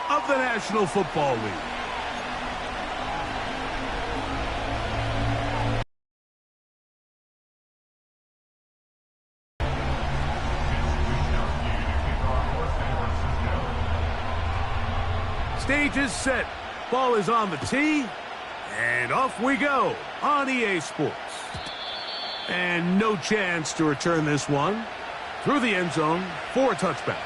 of the National Football League. Stage is set. Ball is on the tee. And off we go on EA Sports. And no chance to return this one. Through the end zone for a touchback.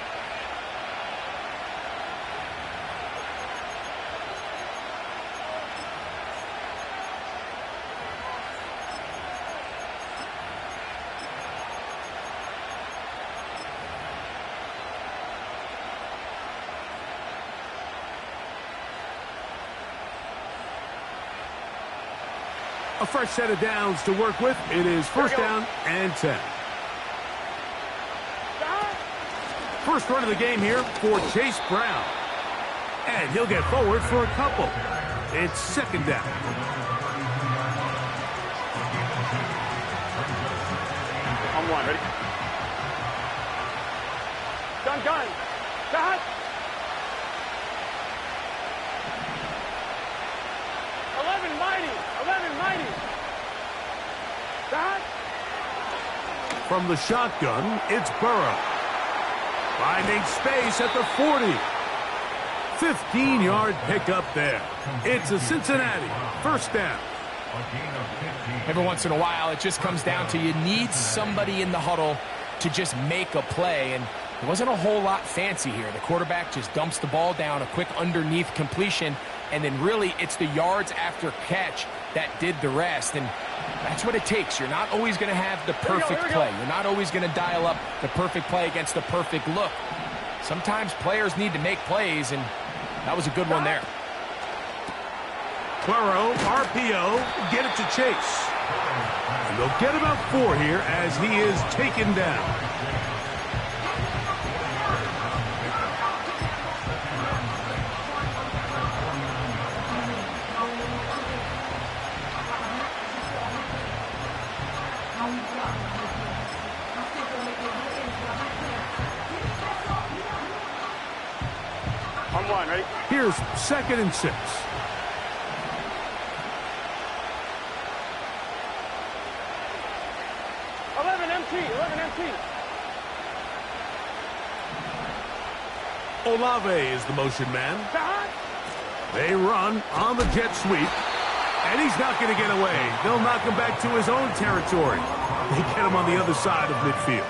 A fresh set of downs to work with. It is first down and 10. First run of the game here for Chase Brown. And he'll get forward for a couple. It's second down. On one, ready? Gun. Got. 11 mighty. Got. From the shotgun, it's Burrow. Finding space at the 40. 15-yard pickup there. It's a Cincinnati first down. Every once in a while, it just comes down to you need somebody in the huddle to just make a play, and there wasn't a whole lot fancy here. The quarterback just dumps the ball down, a quick underneath completion, and then really it's the yards after catch that did the rest, and that's what it takes. You're not always going to have the perfect play. You're not always going to dial up the perfect play against the perfect look. Sometimes players need to make plays, and that was a good one there. Burrow, RPO, get it to Chase. And they'll get about 4 here as he is taken down. On one, ready? Here's second and 6. Olave is the motion man. They run on the jet sweep. And he's not going to get away. They'll knock him back to his own territory. They get him on the other side of midfield.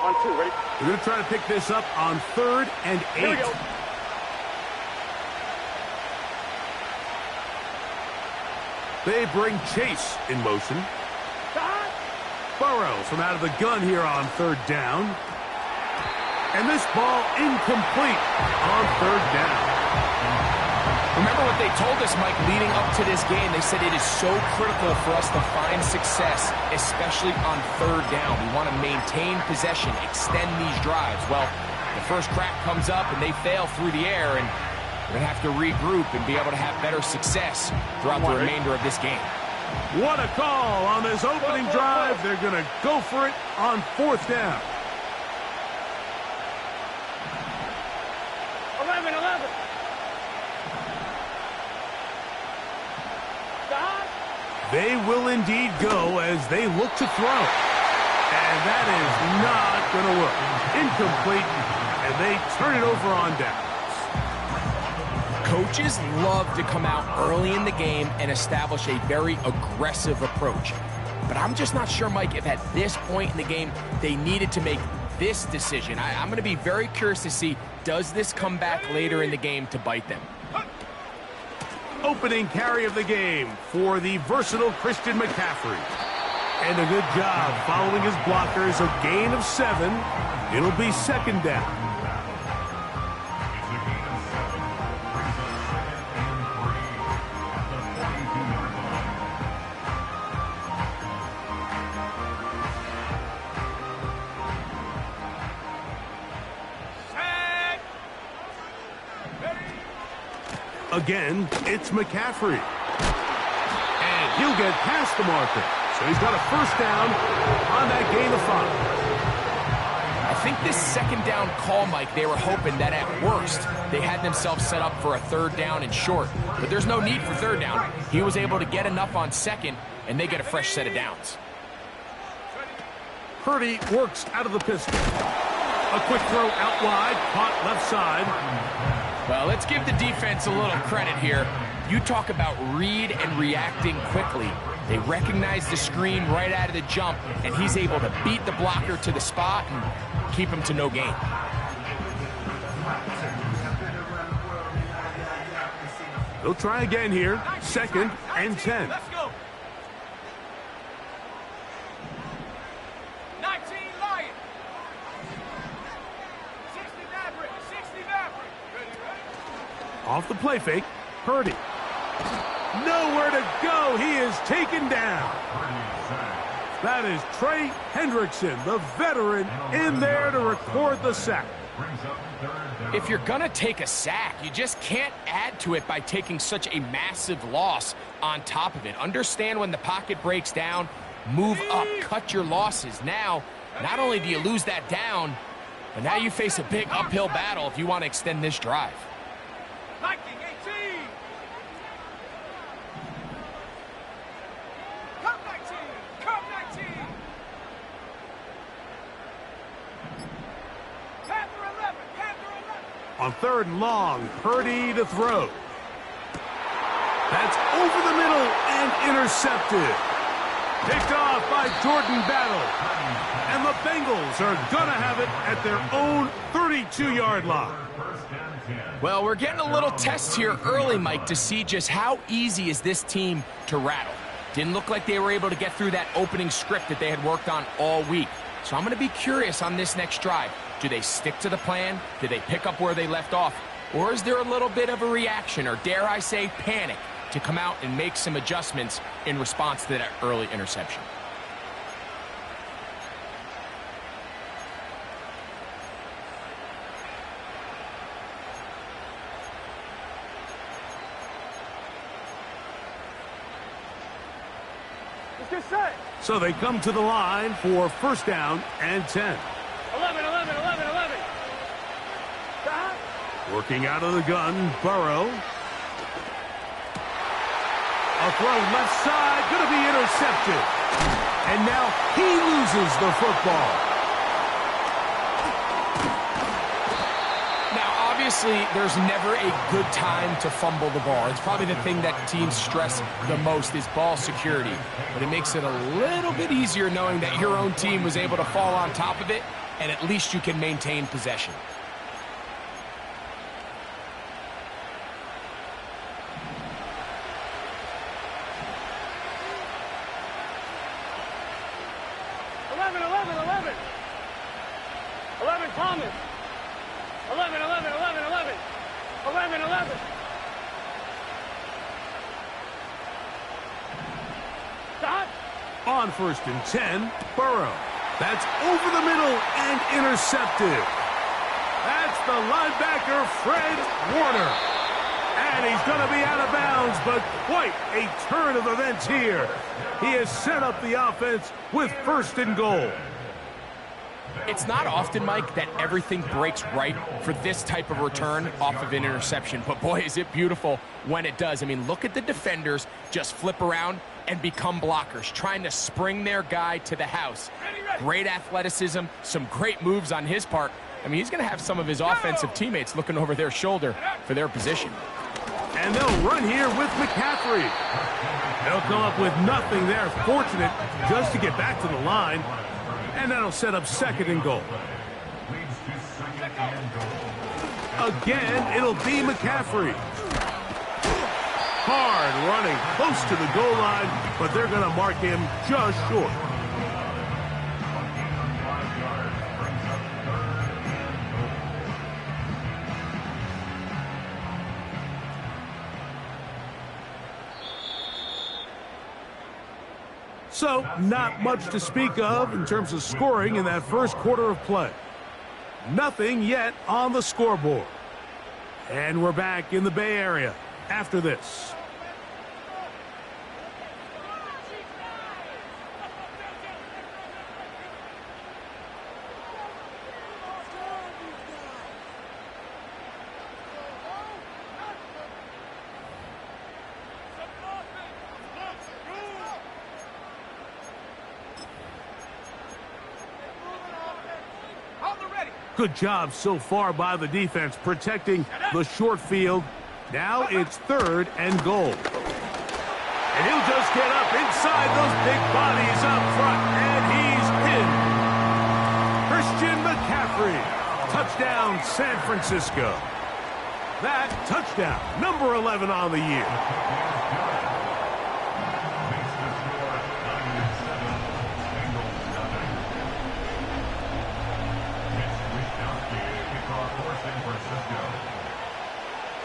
On 2, ready? We're going to try to pick this up on 3rd and 8. Here we go. They bring Chase in motion. Burrow from out of the gun here on 3rd down. And this ball incomplete on 3rd down. Remember what they told us, Mike, leading up to this game. They said it is so critical for us to find success, especially on 3rd down. We want to maintain possession, extend these drives. Well, the first crack comes up and they fail through the air, and we're going to have to regroup and be able to have better success throughout the remainder of this game. What a call on this opening drive. They're going to go for it on 4th down. 11. They will indeed go as they look to throw. And that is not going to work. Incomplete, and they turn it over on down. Coaches love to come out early in the game and establish a very aggressive approach. But I'm just not sure, Mike, if at this point in the game they needed to make this decision. I'm going to be very curious to see, does this come back later in the game to bite them? Opening carry of the game for the versatile Christian McCaffrey. And a good job following his blockers. A gain of 7. It'll be 2nd down. Again, it's McCaffrey. And he'll get past the marker. So he's got a first down on that gain of 5. I think this second down call, Mike, they were hoping that at worst they had themselves set up for a third down and short. But there's no need for third down. He was able to get enough on second, and they get a fresh set of downs. Purdy works out of the pistol. A quick throw out wide, caught left side. Well, let's give the defense a little credit here. You talk about read and reacting quickly. They recognize the screen right out of the jump, and he's able to beat the blocker to the spot and keep him to no gain. They'll try again here. Second and 10. Let's go. 19 Lion. 60 Maverick. 60 Maverick. Ready. Off the play fake, Purdy. Nowhere to go. He is taken down. That is Trey Hendrickson, the veteran, in there to record the sack. If you're going to take a sack, you just can't add to it by taking such a massive loss on top of it. Understand when the pocket breaks down, move up, cut your losses. Now, not only do you lose that down, but now you face a big uphill battle if you want to extend this drive. Viking 18. Come 19. Come 19. Panther 11. Panther 11. On third and long, Purdy to throw. That's over the middle and intercepted. Picked off by Jordan Battle. And the Bengals are going to have it at their own 32-yard line. Well, we're getting a little test here early, Mike, to see just how easy is this team to rattle. Didn't look like they were able to get through that opening script that they had worked on all week. So I'm going to be curious on this next drive. Do they stick to the plan? Do they pick up where they left off? Or is there a little bit of a reaction, or dare I say panic, to come out and make some adjustments in response to that early interception? Let's get set. So they come to the line for first down and 10. 11, 11, 11, 11. Stop. Working out of the gun, Burrow. A throw left side, going to be intercepted. And now he loses the football. Now, obviously, there's never a good time to fumble the ball. It's probably the thing that teams stress the most is ball security. But it makes it a little bit easier knowing that your own team was able to fall on top of it, and at least you can maintain possession. Thomas. 11, 11, 11, 11. 11, 11. Stop. On first and 10, Burrow. That's over the middle and intercepted. That's the linebacker, Fred Warner. And he's going to be out of bounds, but quite a turn of events here. He has set up the offense with first and goal. It's not often, Mike, that everything breaks right for this type of return off of an interception. But, boy, is it beautiful when it does. I mean, look at the defenders just flip around and become blockers, trying to spring their guy to the house. Great athleticism, some great moves on his part. I mean, he's going to have some of his offensive teammates looking over their shoulder for their position. And they'll run here with McCaffrey. They'll come up with nothing there. Fortunate just to get back to the line. And that'll set up second and goal. Again, it'll be McCaffrey. Hard running close to the goal line, but they're going to mark him just short. So, not much to speak of in terms of scoring in that first quarter of play. Nothing yet on the scoreboard. And we're back in the Bay Area. after this. Good job so far by the defense protecting the short field. Now it's 3rd and goal. And he'll just get up inside those big bodies up front, and he's in. Christian McCaffrey, touchdown San Francisco. That touchdown, number 11 on the year.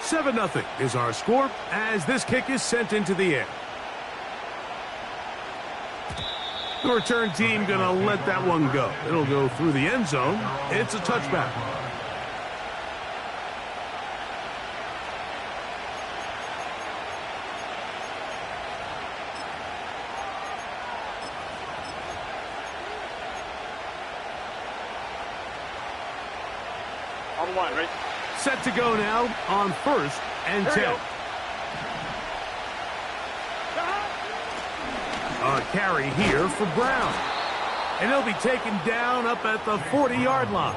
San 7-0 is our score as this kick is sent into the air. The return team going to let that one go. It'll go through the end zone. It's a touchback. On the line, right? Set to go now on 1st and 10. A carry here for Brown. And he'll be taken down up at the 40-yard line.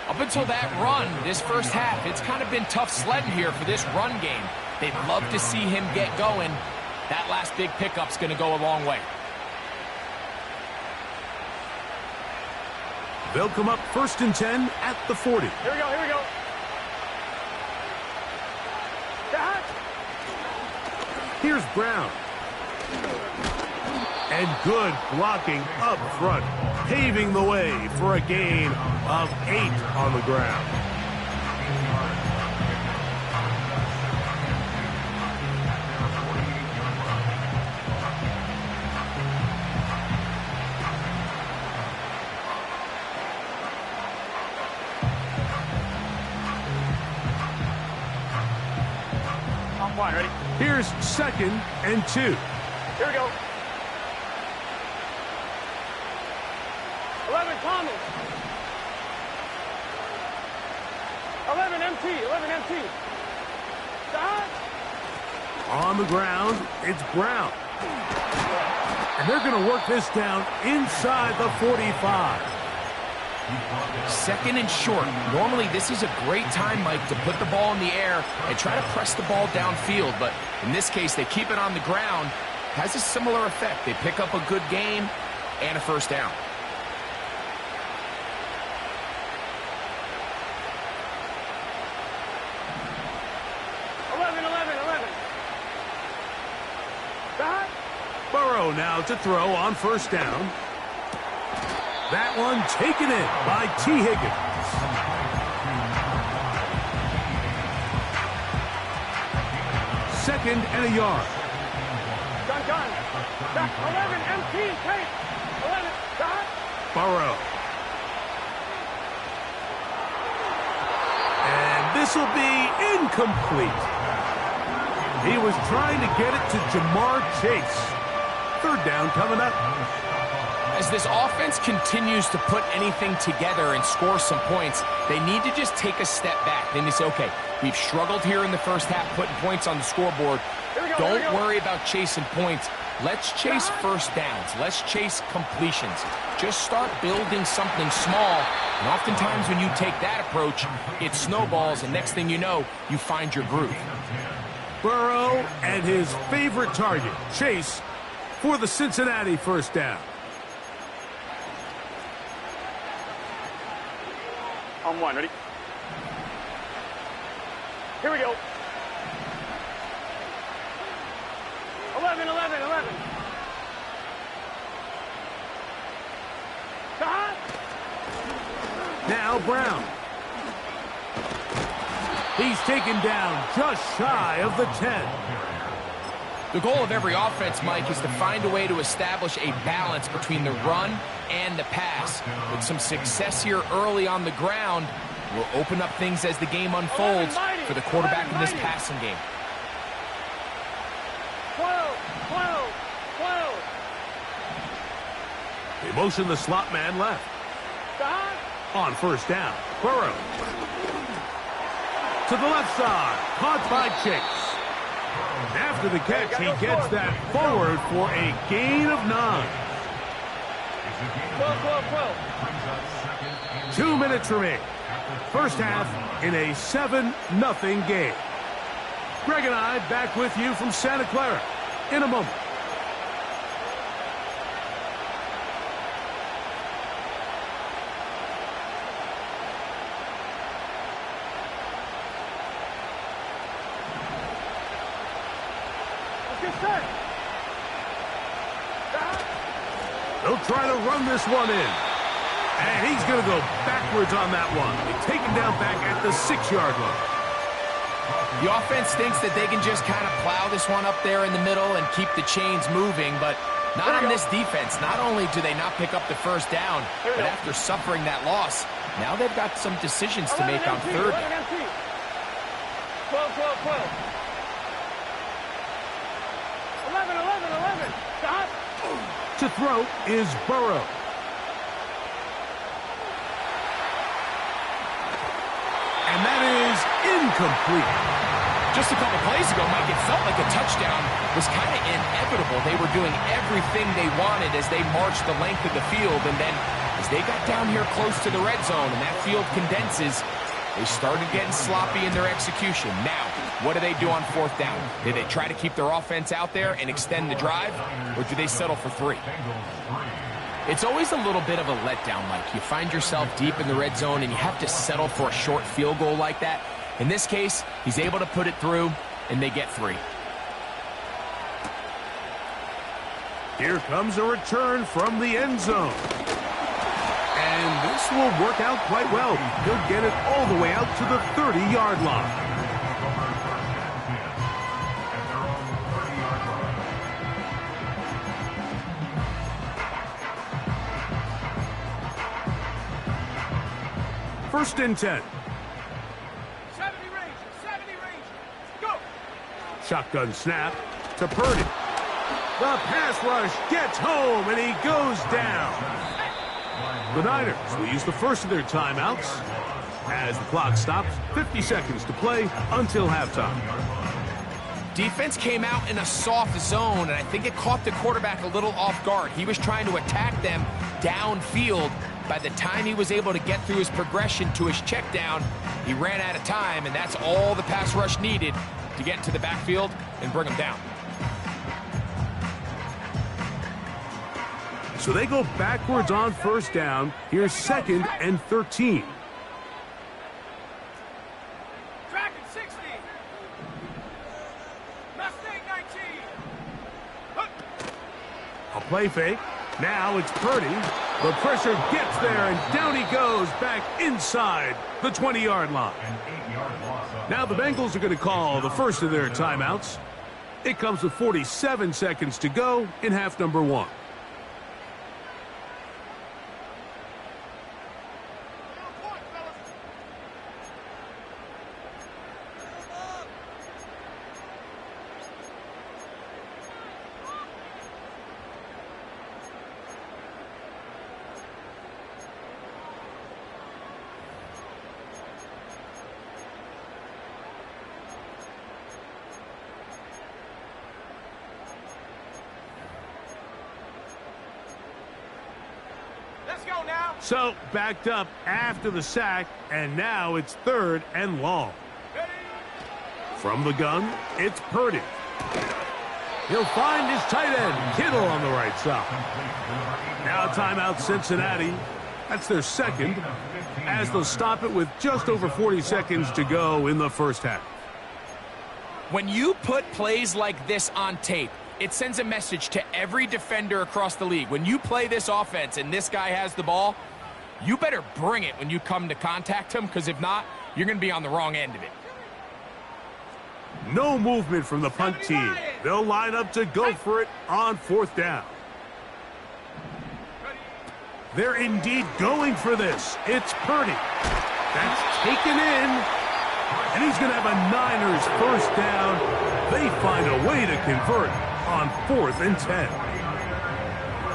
Up until that run, this first half, it's kind of been tough sledding here for this run game. They'd love to see him get going. That last big pickup's going to go a long way. They'll come up 1st and 10 at the 40. Here we go, here we go. Here's Brown. And good blocking up front, paving the way for a gain of 8 on the ground. On one, ready? Here's 2nd and 2. Here we go. 11 Thomas. 11 MT. 11 MT. Stop. On the ground, it's Brown. And they're going to work this down inside the 45. 2nd and short. Normally, this is a great time, Mike, to put the ball in the air and try to press the ball downfield. But in this case, they keep it on the ground. Has a similar effect. They pick up a good gain and a first down. Burrow now to throw on 1st down. That one taken in by T. Higgins. Second and a yard. Done. 11 MT. Take. 11. Stop. Burrow. And this will be incomplete. He was trying to get it to Jamar Chase. 3rd down coming up. As this offense continues to put anything together and score some points, they need to just take a step back. Then they say, okay, we've struggled here in the first half putting points on the scoreboard. Don't worry about chasing points. Let's chase first downs. Let's chase completions. Just start building something small. And oftentimes when you take that approach, it snowballs, and next thing you know, you find your groove. Burrow and his favorite target, Chase, for the Cincinnati first down. On one, ready? Here we go. 11. Stop. Now Brown. He's taken down just shy of the 10. The goal of every offense, Mike, is to find a way to establish a balance between the run and the pass. With some success here early on the ground, will open up things as the game unfolds for the quarterback in this passing game. 12, 12, 12. They motion the slot man left. Stop. On first down, Burrow. To the left side, caught by Chase. After the catch, he gets that forward for a gain of 9. 12, 12, 12. 2 minutes remain. First half in a 7-0 game. Greg and I back with you from Santa Clara in a moment. Let's get set. Stop. They'll try to run this one in. And he's going to go backwards on that one. They take him down back at the 6-yard line. The offense thinks that they can just kind of plow this one up there in the middle and keep the chains moving, but not on this defense. Not only do they not pick up the first down, but after suffering that loss, now they've got some decisions to make on third down. 12, 12, 12. 11, 11, 11. Stop. To throw is Burrow. And that is incomplete. Just a couple plays ago, Mike, it felt like a touchdown was kind of inevitable. They were doing everything they wanted as they marched the length of the field, and then as they got down here close to the red zone and that field condenses, they started getting sloppy in their execution. Now, what do they do on fourth down? Do they try to keep their offense out there and extend the drive, or do they settle for 3? It's always a little bit of a letdown, Mike. You find yourself deep in the red zone and you have to settle for a short field goal like that. In this case, he's able to put it through, and they get 3. Here comes a return from the end zone. And this will work out quite well. He'll get it all the way out to the 30-yard line. First and 10. 70 Rangers, 70 Rangers. Go. Shotgun snap to Purdy. The pass rush gets home, and he goes down. The Niners will use the first of their timeouts as the clock stops. 50 seconds to play until halftime. Defense came out in a soft zone, and I think it caught the quarterback a little off guard. He was trying to attack them downfield. By the time he was able to get through his progression to his check down, he ran out of time, and that's all the pass rush needed to get into the backfield and bring him down. So they go backwards on first down. Here's 2nd and 13. Track at 60. Mustang 19. A play fake. Now it's Purdy. The pressure gets there, and down he goes back inside the 20-yard line. Now the Bengals are going to call the first of their timeouts. It comes with 47 seconds to go in half number 1. Let's go now. So backed up after the sack, and now it's 3rd and long. From the gun, it's Purdy. He'll find his tight end, Kittle, on the right side. Now timeout Cincinnati. That's their 2nd, as they'll stop it with just over 40 seconds to go in the first half. When you put plays like this on tape, it sends a message to every defender across the league. When you play this offense and this guy has the ball, you better bring it when you come to contact him, because if not, you're going to be on the wrong end of it. No movement from the punt team. They'll line up to go for it on 4th down. They're indeed going for this. It's Purdy. That's taken in. And he's going to have a Niners first down. They find a way to convert on 4th and 10.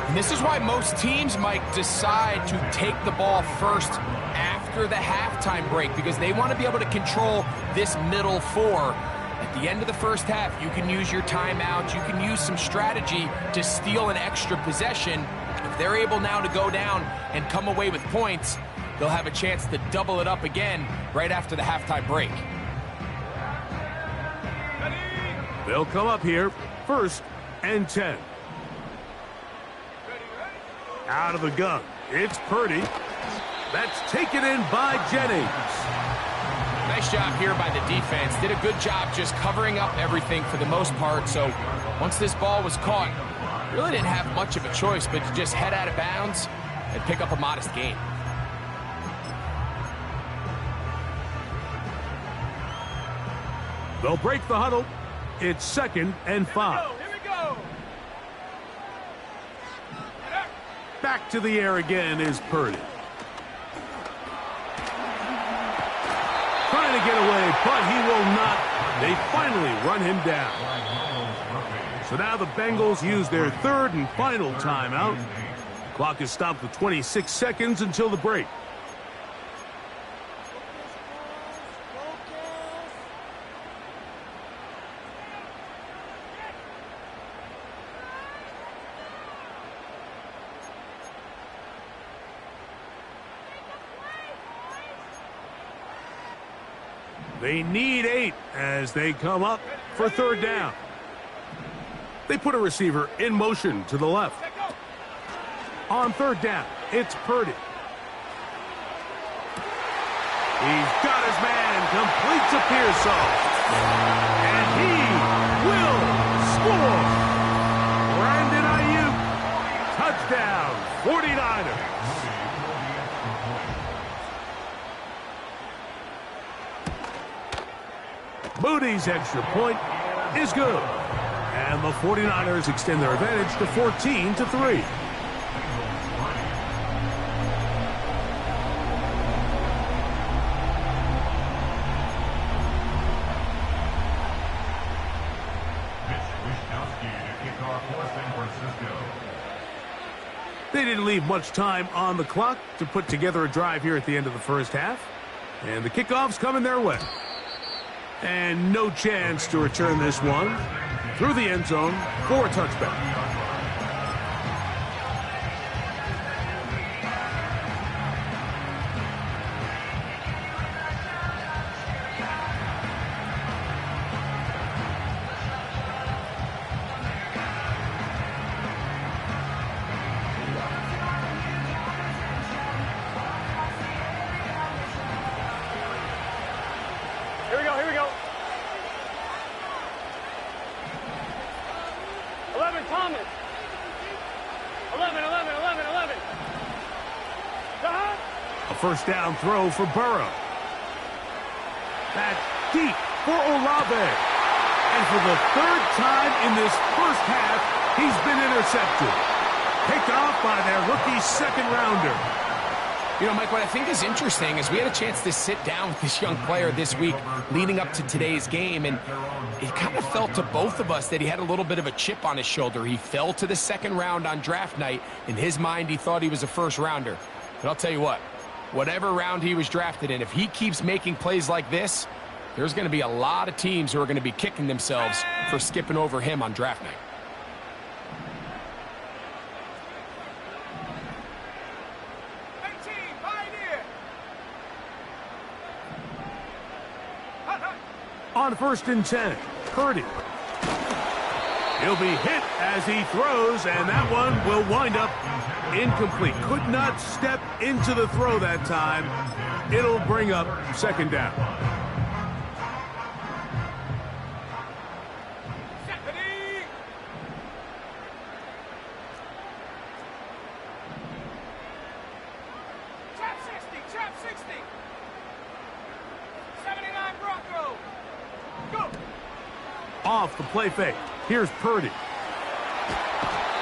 And this is why most teams, Mike, decide to take the ball first after the halftime break, because they want to be able to control this middle 4. At the end of the first half, you can use your timeout. You can use some strategy to steal an extra possession. If they're able now to go down and come away with points, they'll have a chance to double it up again right after the halftime break. They'll come up here, 1st and 10. Out of the gun, it's Purdy. That's taken in by Jennings. Nice job here by the defense. Did a good job just covering up everything for the most part. So once this ball was caught, really didn't have much of a choice but to just head out of bounds and pick up a modest gain. They'll break the huddle. It's 2nd and 5. Here we go. Back to the air again is Purdy. Trying to get away, but he will not. They finally run him down. So now the Bengals use their 3rd and final timeout. Clock is stopped with 26 seconds until the break. They need 8 as they come up for 3rd down. They put a receiver in motion to the left. On 3rd down, it's Purdy. He's got his man, completes a Pearsall. And he will score. Brandon Ayuk, touchdown, 49ers. Moody's extra point is good. And the 49ers extend their advantage to 14-3. They didn't leave much time on the clock to put together a drive here at the end of the first half. And the kickoff's coming their way. And no chance to return this one through the end zone for a touchback. Here we go. 11, Thomas. 11. A first down throw for Burrow. That's deep for Olave. And for the 3rd time in this first half, he's been intercepted. Picked off by their rookie 2nd rounder. You know, Mike, what I think is interesting is we had a chance to sit down with this young player this week leading up to today's game, and it kind of felt to both of us that he had a little bit of a chip on his shoulder. He fell to the 2nd round on draft night. In his mind, he thought he was a 1st rounder. But I'll tell you what, whatever round he was drafted in, if he keeps making plays like this, there's going to be a lot of teams who are going to be kicking themselves for skipping over him on draft night. On 1st and 10, Purdy. He'll be hit as he throws, and that one will wind up incomplete. Could not step into the throw that time. It'll bring up 2nd down. Trap 60. 79 Bronco. Go. Off the play fake. Here's Purdy.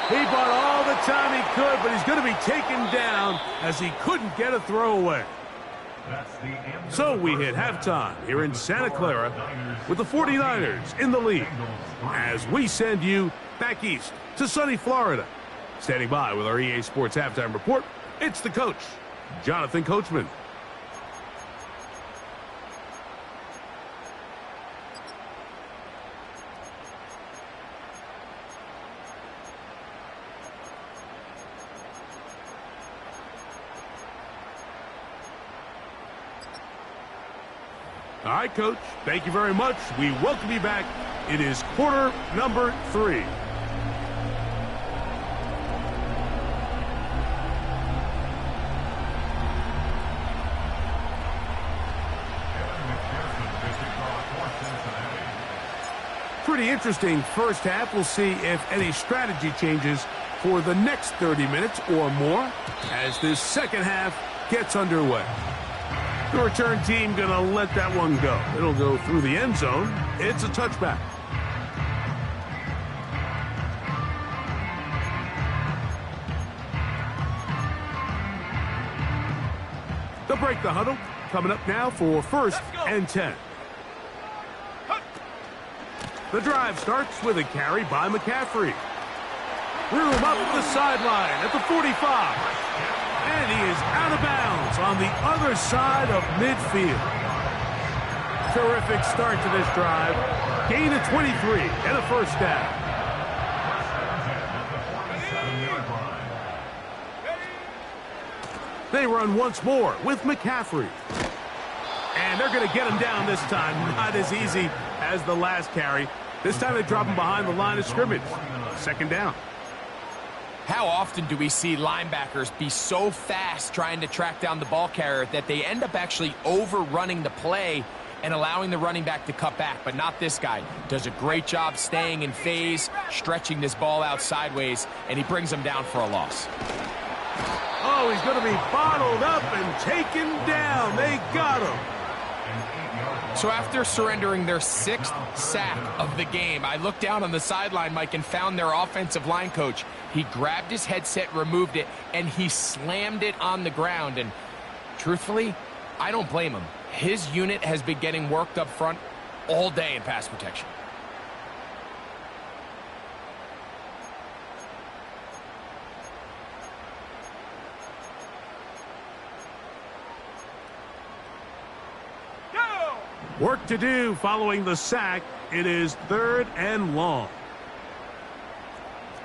He bought all the time he could, but he's going to be taken down as he couldn't get a throw away. So we hit halftime here in Santa Clara with the 49ers in the lead as we send you back east to sunny Florida. Standing by with our EA Sports Halftime Report, it's the coach, Jonathan Coachman. All right, Coach, thank you very much. We welcome you back. It is quarter number 3. Pretty interesting first half. We'll see if any strategy changes for the next 30 minutes or more as this second half gets underway. The return team going to let that one go. It'll go through the end zone. It's a touchback. They'll break the huddle. Coming up now for 1st and 10. The drive starts with a carry by McCaffrey. Room up the sideline at the 45. And he is out of bounds on the other side of midfield. Terrific start to this drive. Gain of 23 and a first down. They run once more with McCaffrey. And they're going to get him down this time. Not as easy as the last carry. This time they drop him behind the line of scrimmage. 2nd down. How often do we see linebackers be so fast trying to track down the ball carrier that they end up actually overrunning the play and allowing the running back to cut back? But not this guy. Does a great job staying in phase, stretching this ball out sideways, and he brings him down for a loss. Oh, he's going to be bottled up and taken down. They got him. So after surrendering their 6th sack of the game, I looked down on the sideline, Mike, and found their offensive line coach. He grabbed his headset, removed it, and he slammed it on the ground. And truthfully, I don't blame him. His unit has been getting worked up front all day in pass protection. Work to do following the sack. It is 3rd and long.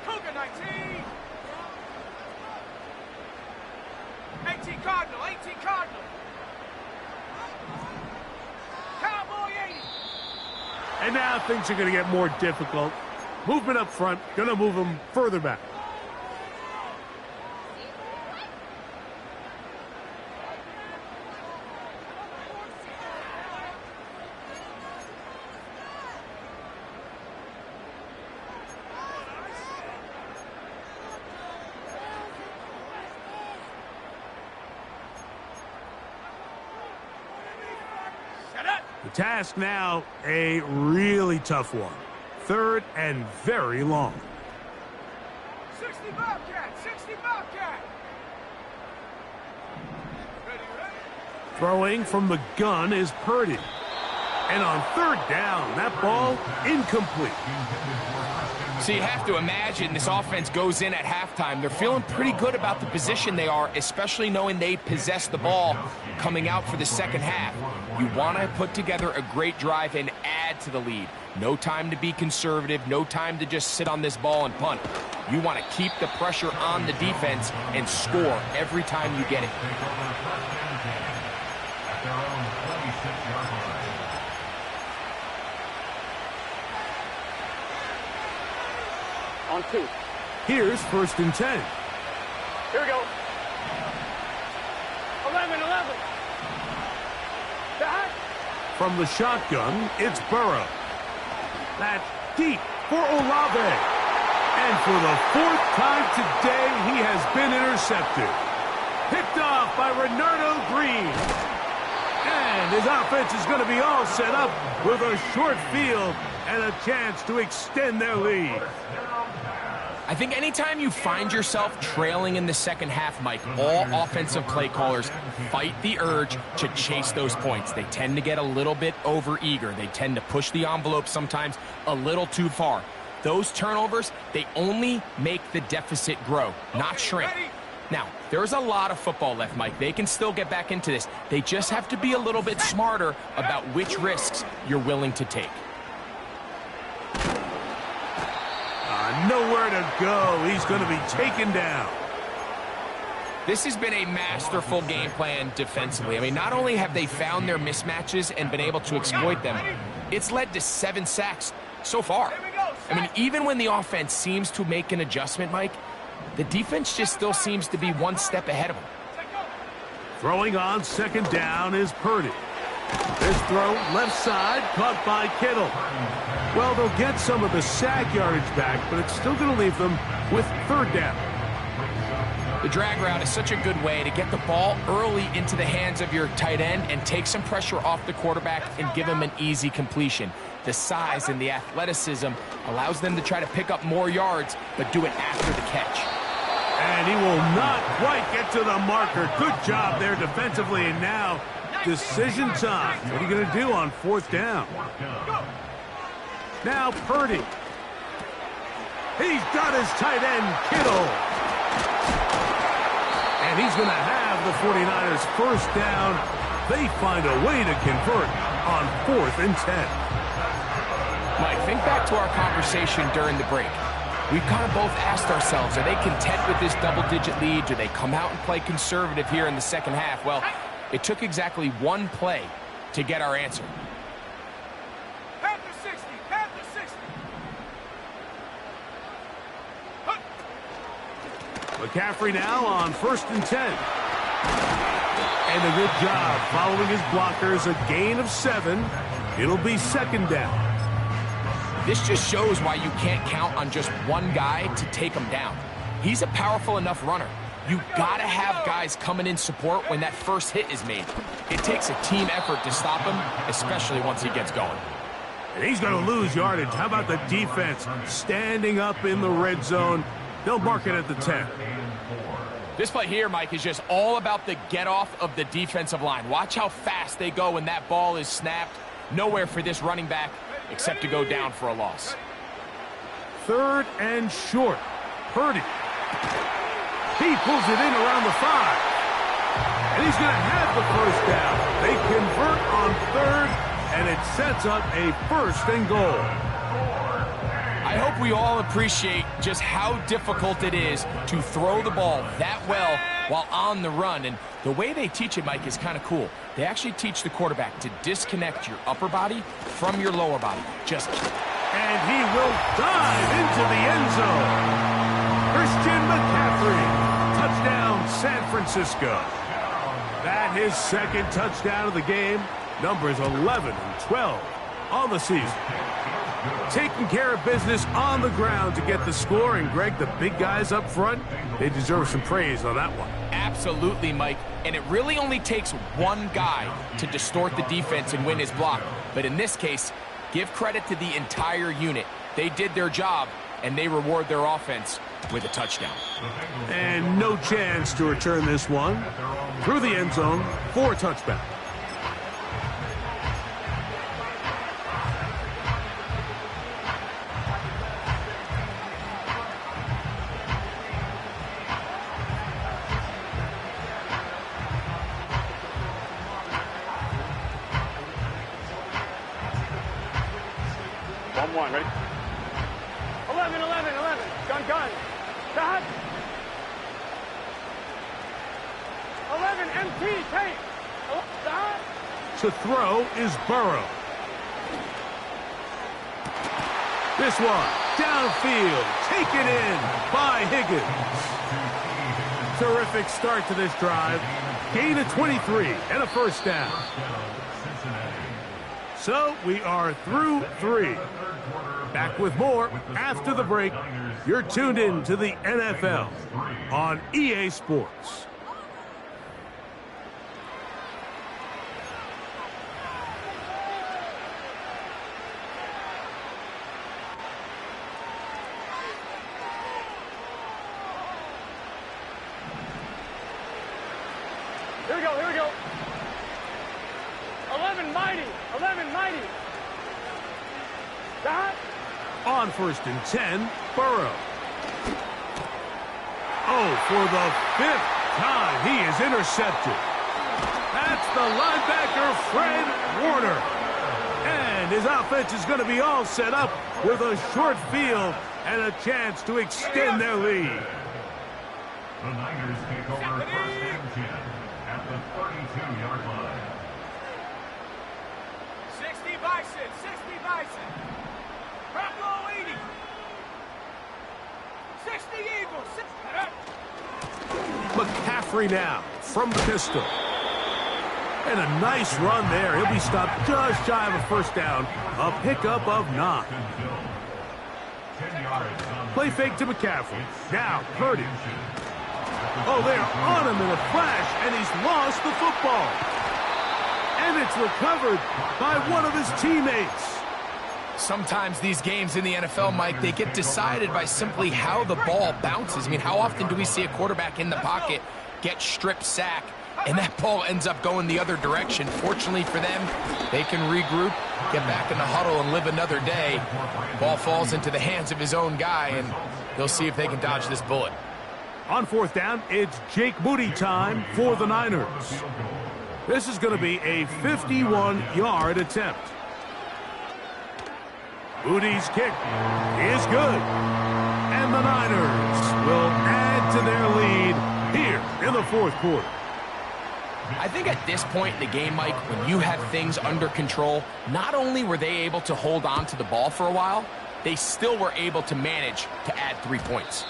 Cougar 19. 18 Cardinal, 18 Cardinal. Cowboy 80. And now things are going to get more difficult. Movement up front, going to move them further back. The task now, a really tough one. 3rd and very long. 60 Bobcat, 60 Bobcat. Throwing from the gun is Purdy. And on 3rd down, that ball incomplete. So you have to imagine this offense goes in at halftime. They're feeling pretty good about the position they are, especially knowing they possess the ball coming out for the second half. You want to put together a great drive and add to the lead. No time to be conservative, no time to just sit on this ball and punt. You want to keep the pressure on the defense and score every time you get it. On 2. Here's 1st and 10. Here we go. 11. Back. From the shotgun, it's Burrow. That's deep for Olave. And for the 4th time today, he has been intercepted. Picked off by Renardo Green. And his offense is going to be all set up with a short field and a chance to extend their lead. I think anytime you find yourself trailing in the second half, Mike, all offensive play callers fight the urge to chase those points. They tend to get a little bit overeager. They tend to push the envelope sometimes a little too far. Those turnovers, they only make the deficit grow, not shrink. Now, there's a lot of football left, Mike. They can still get back into this. They just have to be a little bit smarter about which risks you're willing to take. Nowhere to go. He's going to be taken down. This has been a masterful game plan defensively. I mean, not only have they found their mismatches and been able to exploit them, it's led to 7 sacks so far. I mean, even when the offense seems to make an adjustment, Mike, the defense just still seems to be one step ahead of them. Throwing on second down is Purdy. This throw, left side, caught by Kittle. Well, they'll get some of the sack yardage back, but it's still going to leave them with third down. The drag route is such a good way to get the ball early into the hands of your tight end and take some pressure off the quarterback and give him an easy completion. The size and the athleticism allows them to try to pick up more yards, but do it after the catch. And he will not quite get to the marker. Good job there defensively, and now decision time. What are you going to do on fourth down? Now Purdy. He's got his tight end, Kittle. And he's going to have the 49ers first down. They find a way to convert on 4th and 10. Mike, think back to our conversation during the break. We've kind of both asked ourselves, are they content with this double-digit lead? Do they come out and play conservative here in the second half? Well, it took exactly one play to get our answer. Panther 60, Panther 60. McCaffrey now on 1st and 10. And a good job following his blockers, a gain of 7. It'll be 2nd down. This just shows why you can't count on just one guy to take him down. He's a powerful enough runner. You gotta have guys coming in support when that first hit is made. It takes a team effort to stop him, especially once he gets going. And he's going to lose yardage. How about the defense standing up in the red zone? They'll mark it at the 10. This play here, Mike, is just all about the get-off of the defensive line. Watch how fast they go when that ball is snapped. Nowhere for this running back except to go down for a loss. 3rd and short. Purdy. He pulls it in around the 5. And he's going to have the first down. They convert on 3rd, and it sets up a 1st and goal. I hope we all appreciate just how difficult it is to throw the ball that well while on the run. And the way they teach it, Mike, is kind of cool. They actually teach the quarterback to disconnect your upper body from your lower body. And he will dive into the end zone. Christian McCaffrey. Touchdown, San Francisco. That his 2nd touchdown of the game. Numbers 11 and 12 on the season. Taking care of business on the ground to get the score. And, Greg, the big guys up front, they deserve some praise on that one. Absolutely, Mike. And it really only takes one guy to distort the defense and win his block. But in this case, give credit to the entire unit. They did their job, and they reward their offense with a touchdown. And no chance to return this one. Through the end zone for a touchback. One, ready? 11, 11, 11. Gun. Dot. 11, MT, take. Dot. To throw is Burrow. This one, downfield, taken in by Higgins. Terrific start to this drive. Gain of 23 and a first down. So we are through 3. Back with more after the break. You're tuned in to the NFL on EA Sports. Stop. On 1st and 10, Burrow. Oh, for the 5th time, he is intercepted. That's the linebacker, Fred Warner. And his offense is going to be all set up with a short field and a chance to extend their lead. The Niners take over 1st and 10 at the 32-yard line. 60 Bison, 60 Bison. Bravo 80. 60 Eagles. McCaffrey now from the pistol. And a nice run there. He'll be stopped just shy of a 1st down. A pickup of 9. Play fake to McCaffrey. Now Purdy. Oh, they're on him in a flash, and he's lost the football. And it's recovered by one of his teammates. Sometimes these games in the NFL, Mike, they get decided by simply how the ball bounces. I mean, how often do we see a quarterback in the pocket get strip sack, and that ball ends up going the other direction? Fortunately for them, they can regroup, get back in the huddle, and live another day. Ball falls into the hands of his own guy, and they'll see if they can dodge this bullet. On 4th down, it's Jake Moody time for the Niners. This is going to be a 51-yard attempt. Moody's kick is good. And the Niners will add to their lead here in the 4th quarter. I think at this point in the game, Mike, when you have things under control, not only were they able to hold on to the ball for a while, they still were able to manage to add 3 points.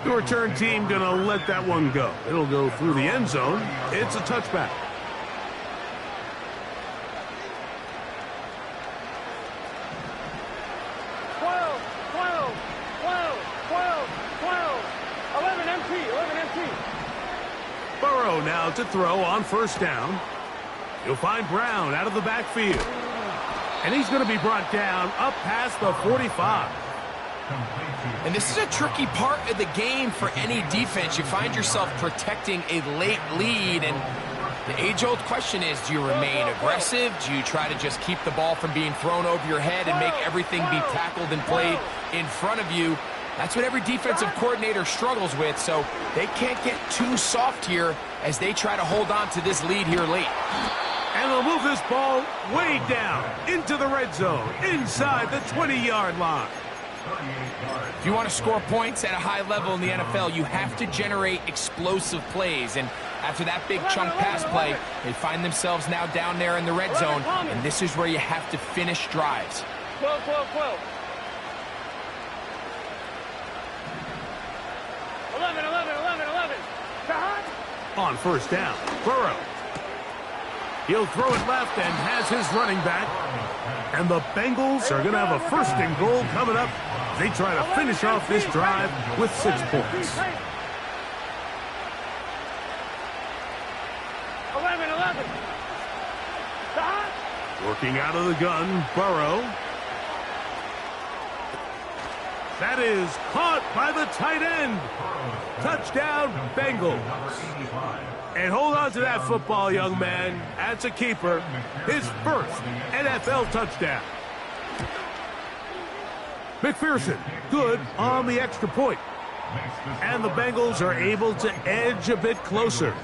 The return team going to let that one go. It'll go through the end zone. It's a touchback. Burrow now to throw on 1st down. He'll find Brown out of the backfield. And he's going to be brought down up past the 45. And this is a tricky part of the game for any defense. You find yourself protecting a late lead, and the age-old question is, do you remain aggressive? Do you try to just keep the ball from being thrown over your head and make everything be tackled and played in front of you? That's what every defensive coordinator struggles with, so they can't get too soft here as they try to hold on to this lead here late. And they'll move this ball way down into the red zone, inside the 20-yard line. If you want to score points at a high level in the NFL, you have to generate explosive plays. And after that big chunk pass play, they find themselves now down there in the red zone. And this is where you have to finish drives. 12, 12, 12. 11, 11, 11, 11. On 1st down, Burrow. He'll throw it left and has his running back. And the Bengals are going to have a 1st and goal coming up. They try to finish off this drive with 6 points. 11, 11. Working out of the gun, Burrow. That is caught by the tight end. Touchdown, Bengals. And hold on to that football, young man. That's a keeper. His 1st NFL touchdown. McPherson, good on the extra point. And the Bengals are able to edge a bit closer.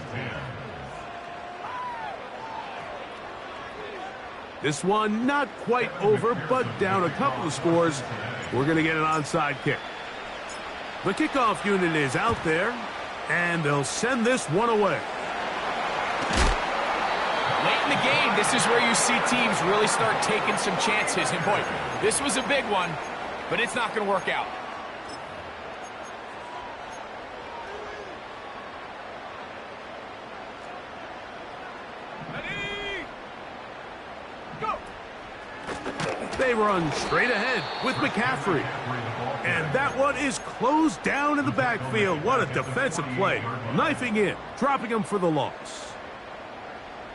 This one not quite over, but down a couple of scores. We're going to get an onside kick. The kickoff unit is out there, and they'll send this one away. Late in the game, this is where you see teams really start taking some chances. And boy, this was a big one, but it's not going to work out. Ready? Go! They run straight ahead with McCaffrey. And that one is closed down in the backfield. What a defensive play. Knifing in, dropping him for the loss.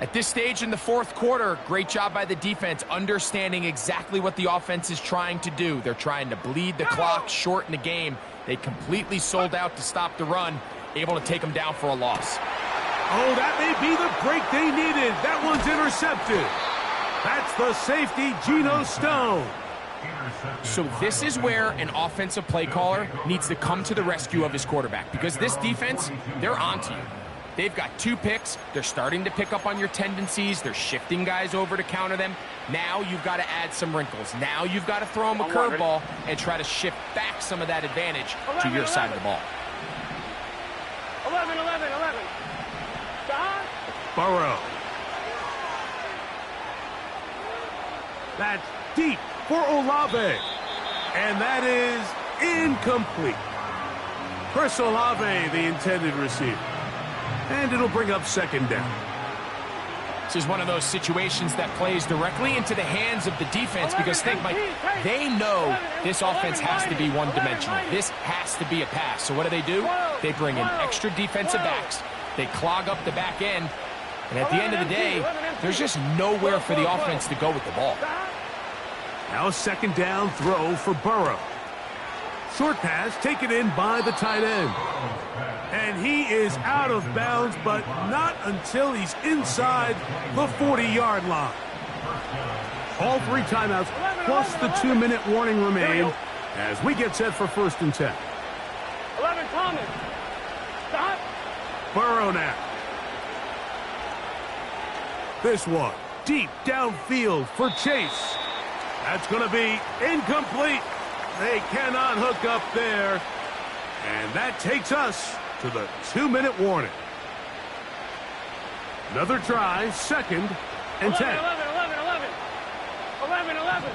At this stage in the 4th quarter, great job by the defense, understanding exactly what the offense is trying to do. They're trying to bleed the clock, shorten the game. They completely sold out to stop the run, able to take them down for a loss. Oh, that may be the break they needed. That one's intercepted. That's the safety, Geno Stone. So this is where an offensive play caller needs to come to the rescue of his quarterback, because this defense, they're onto you. They've got 2 picks. They're starting to pick up on your tendencies. They're shifting guys over to counter them. Now you've got to add some wrinkles. Now you've got to throw them a curveball and try to shift back some of that advantage to your side of the ball. 11. Burrow. That's deep for Olave. And that is incomplete. Chris Olave, the intended receiver. And it'll bring up second down. This is one of those situations that plays directly into the hands of the defense, because think, Mike, they know this offense has to be one-dimensional. This has to be a pass. So what do? They bring in extra defensive backs. They clog up the back end. And at the end of the day, there's just nowhere for the offense to go with the ball. Now a second down throw for Burrow. Short pass taken in by the tight end. And he is out of bounds, but not until he's inside the 40-yard line. All 3 timeouts, plus the 2-minute warning remain as we get set for 1st and 10. 11, Thomas. Stop. Burrow now. This one, deep downfield for Chase. That's going to be incomplete. They cannot hook up there. And that takes us to the 2-minute warning. Another try, 2nd and 10. 11.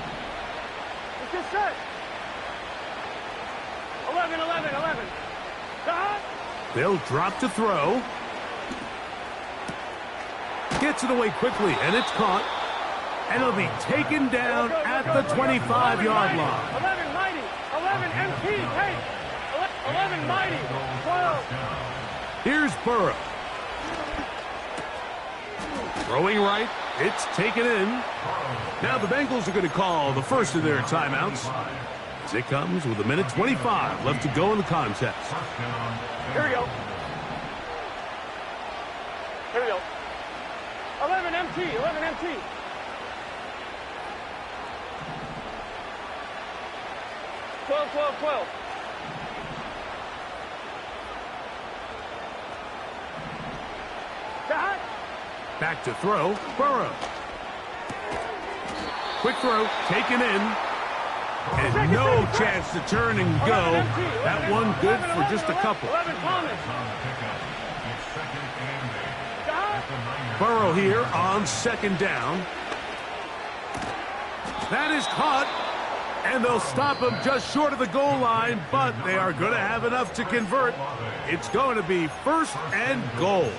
It's just set. 11. Stop. They'll drop to throw. Gets it away quickly, and it's caught. And it'll be taken down at the 25-yard line. 11 mighty. 11 MT. Hey. 11 mighty. 12. Here's Burrow. Throwing right. It's taken in. Now the Bengals are going to call the first of their timeouts. As it comes with 1:25 left to go in the contest. Here we go. 11 MT. 12. Stop. Back to throw, Burrow. Quick throw, taken in. And no chance to turn and go. That one good for just a couple. 11 Thomas. Burrow here on 2nd down. That is caught. And they'll stop him just short of the goal line, but they are going to have enough to convert. It's going to be 1st and goal.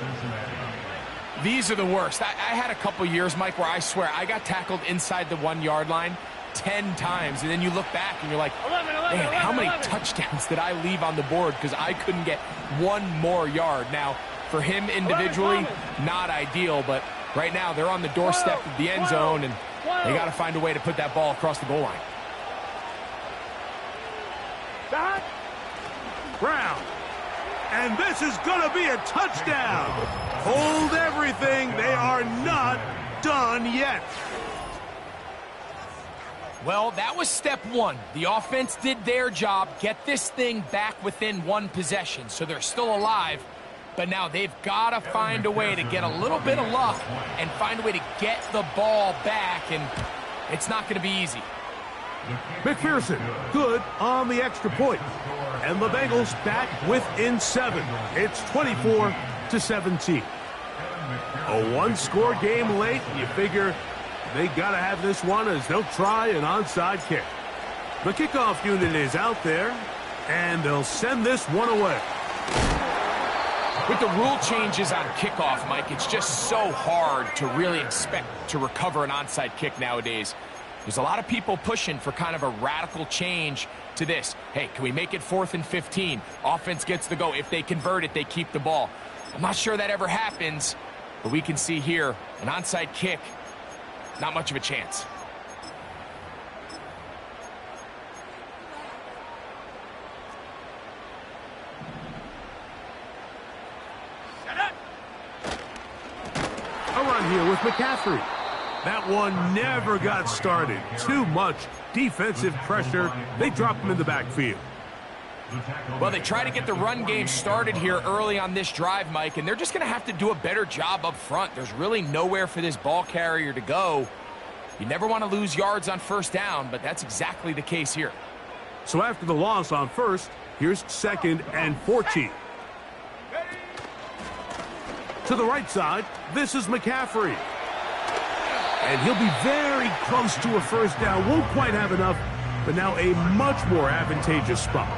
These are the worst. I had a couple years, Mike, where I swear I got tackled inside the 1-yard line 10 times. And then you look back and you're like, man, how many touchdowns did I leave on the board because I couldn't get one more yard? Now, for him individually, not ideal, but right now they're on the doorstep of the end zone, and they got to find a way to put that ball across the goal line. Brown. And this is going to be a touchdown. Hold everything. They are not done yet. Well, that was step 1. The offense did their job, get this thing back within 1 possession, so they're still alive. But now they've got to find a way to get a little bit of luck and find a way to get the ball back, and it's not going to be easy. McPherson, good on the extra point. And the Bengals back within 7. It's 24-17. A 1-score game late. You figure they got to have this one as they'll try an onside kick. The kickoff unit is out there, and they'll send this one away. With the rule changes on kickoff, Mike, it's just so hard to really expect to recover an onside kick nowadays. There's a lot of people pushing for kind of a radical change to this. Hey, can we make it 4th and 15? Offense gets the go. If they convert it, they keep the ball. I'm not sure that ever happens, but we can see here an onside kick, not much of a chance. A run here with McCaffrey. That one never got started. Too much defensive pressure. They dropped him in the backfield. Well, they try to get the run game started here early on this drive, Mike, and they're just going to have to do a better job up front. There's really nowhere for this ball carrier to go. You never want to lose yards on first down, but that's exactly the case here. So after the loss on first, here's 2nd and 14. To the right side, this is McCaffrey. And he'll be very close to a first down. Won't quite have enough, but now a much more advantageous spot.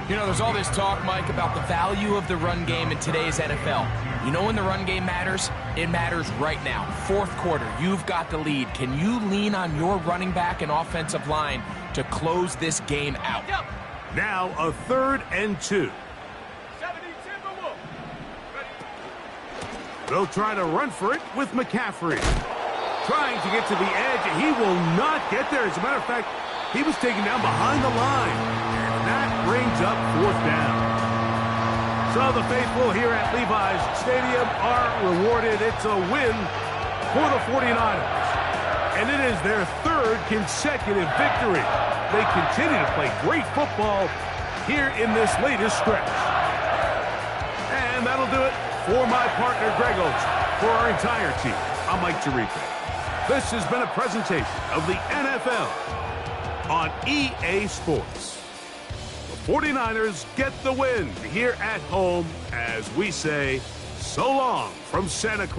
You know, there's all this talk, Mike, about the value of the run game in today's NFL. You know when the run game matters? It matters right now. Fourth quarter, you've got the lead. Can you lean on your running back and offensive line to close this game out? Now a 3rd and 2. They'll try to run for it with McCaffrey. Trying to get to the edge, and he will not get there. As a matter of fact, he was taken down behind the line. And that brings up 4th down. So the faithful here at Levi's Stadium are rewarded. It's a win for the 49ers. And it is their 3rd consecutive victory. They continue to play great football here in this latest stretch. And that'll do it for my partner, Greg Olsen. For our entire team, I'm Mike Tirico. This has been a presentation of the NFL on EA Sports. The 49ers get the win here at home as we say so long from Santa Clara.